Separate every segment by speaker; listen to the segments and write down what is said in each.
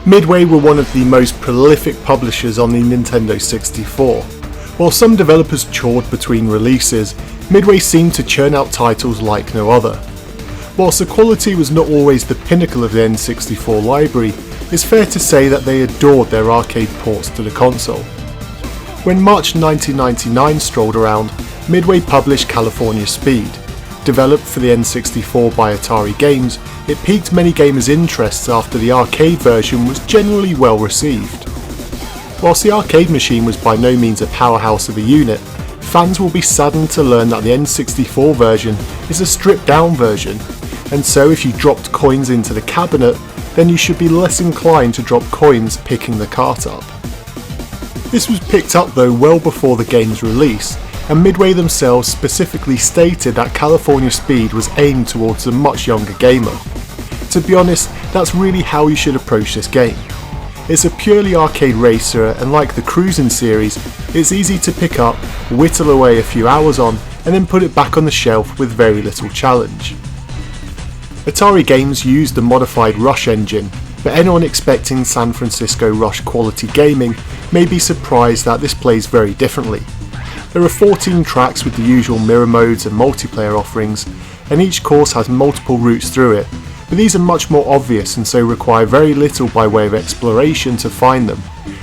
Speaker 1: Midway were one of the most prolific publishers on the Nintendo 64. While some developers chawed between releases, Midway seemed to churn out titles like no other. Whilst the quality was not always the pinnacle of the N64 library, it's fair to say that they adored their arcade ports to the console. When March 1999 strolled around, Midway published California Speed. Developed for the N64 by Atari Games, it piqued many gamers' interests after the arcade version was generally well received. Whilst the arcade machine was by no means a powerhouse of a unit, fans will be saddened to learn that the N64 version is a stripped down version, and so if you dropped coins into the cabinet, then you should be less inclined to drop coins picking the cart up. This was picked up though well before the game's release, and Midway themselves specifically stated that California Speed was aimed towards a much younger gamer. To be honest, that's really how you should approach this game. It's a purely arcade racer, and like the Cruising series, it's easy to pick up, whittle away a few hours on, and then put it back on the shelf with very little challenge. Atari Games used the modified Rush engine, but anyone expecting San Francisco Rush quality gaming may be surprised that this plays very differently. There are 14 tracks with the usual mirror modes and multiplayer offerings, and each course has multiple routes through it, but these are much more obvious and so require very little by way of exploration to find them,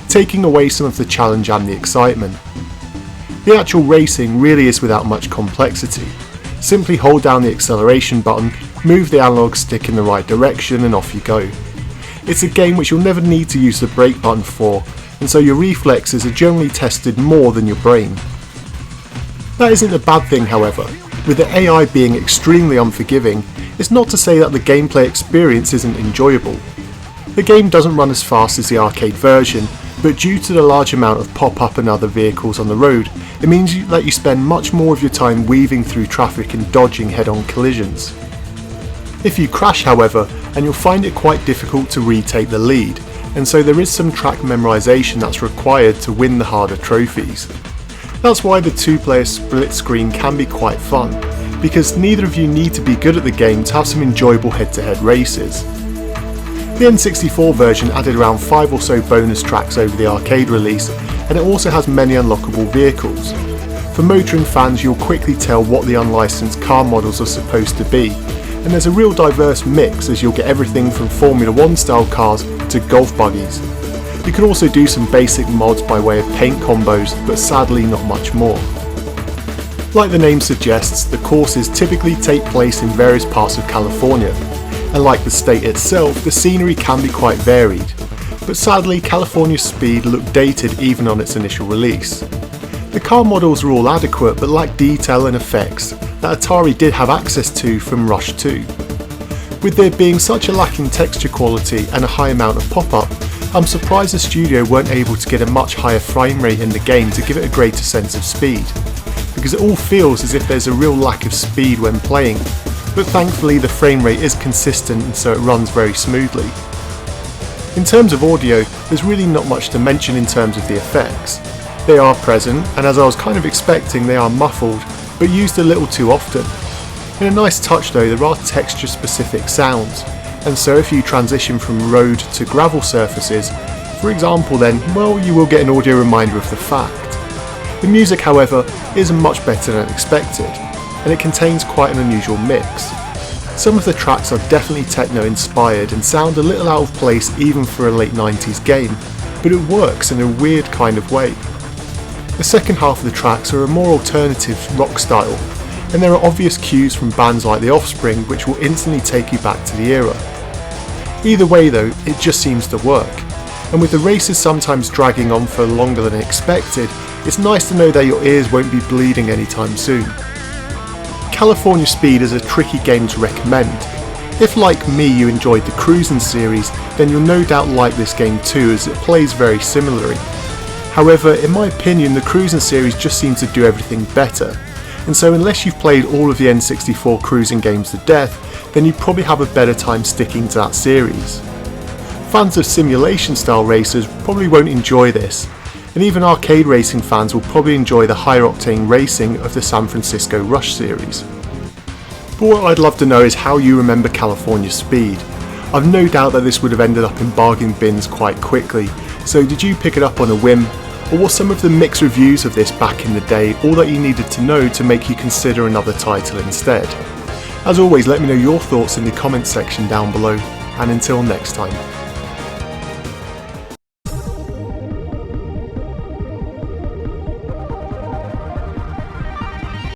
Speaker 1: taking away some of the challenge and the excitement. The actual racing really is without much complexity. Simply hold down the acceleration button, move the analog stick in the right direction, and off you go. It's a game which you'll never need to use the brake button for, and so your reflexes are generally tested more than your brain. That isn't a bad thing, however. With the AI being extremely unforgiving, it's not to say that the gameplay experience isn't enjoyable. The game doesn't run as fast as the arcade version, but due to the large amount of pop-up and other vehicles on the road, it means that you spend much more of your time weaving through traffic and dodging head-on collisions. If you crash, however, and you'll find it quite difficult to retake the lead, and so there is some track memorization that's required to win the harder trophies. That's why the two-player split screen can be quite fun, because neither of you need to be good at the game to have some enjoyable head-to-head races. The N64 version added around 5 or so bonus tracks over the arcade release, and it also has many unlockable vehicles. For motoring fans, you'll quickly tell what the unlicensed car models are supposed to be, and there's a real diverse mix as you'll get everything from Formula 1 style cars to golf buggies. You can also do some basic mods by way of paint combos, but sadly not much more. Like the name suggests, the courses typically take place in various parts of California, and like the state itself, the scenery can be quite varied, but sadly California Speed looked dated even on its initial release. The car models are all adequate but lack detail and effects that Atari did have access to from Rush 2. With there being such a lack in texture quality and a high amount of pop-up, I'm surprised the studio weren't able to get a much higher frame rate in the game to give it a greater sense of speed, because it all feels as if there's a real lack of speed when playing, but thankfully the frame rate is consistent and so it runs very smoothly. In terms of audio, there's really not much to mention in terms of the effects. They are present, and as I was kind of expecting, they are muffled, but used a little too often. In a nice touch though, there are texture specific sounds, and so if you transition from road to gravel surfaces, for example, then, well, you will get an audio reminder of the fact. The music, however, is much better than expected, and it contains quite an unusual mix. Some of the tracks are definitely techno inspired and sound a little out of place even for a late 90s game, but it works in a weird kind of way. The second half of the tracks are a more alternative rock style, and there are obvious cues from bands like The Offspring which will instantly take you back to the era. Either way though, it just seems to work, and with the races sometimes dragging on for longer than expected, it's nice to know that your ears won't be bleeding anytime soon. California Speed is a tricky game to recommend. If like me you enjoyed the Cruising series, then you'll no doubt like this game too, as it plays very similarly. However, in my opinion, the Cruising series just seems to do everything better, and so unless you've played all of the N64 Cruising games to death, then you probably have a better time sticking to that series. Fans of simulation style racers probably won't enjoy this, and even arcade racing fans will probably enjoy the higher octane racing of the San Francisco Rush series. But what I'd love to know is how you remember California Speed. I've no doubt that this would have ended up in bargain bins quite quickly, so did you pick it up on a whim, or were some of the mixed reviews of this back in the day all that you needed to know to make you consider another title instead? As always, let me know your thoughts in the comments section down below, and until next time.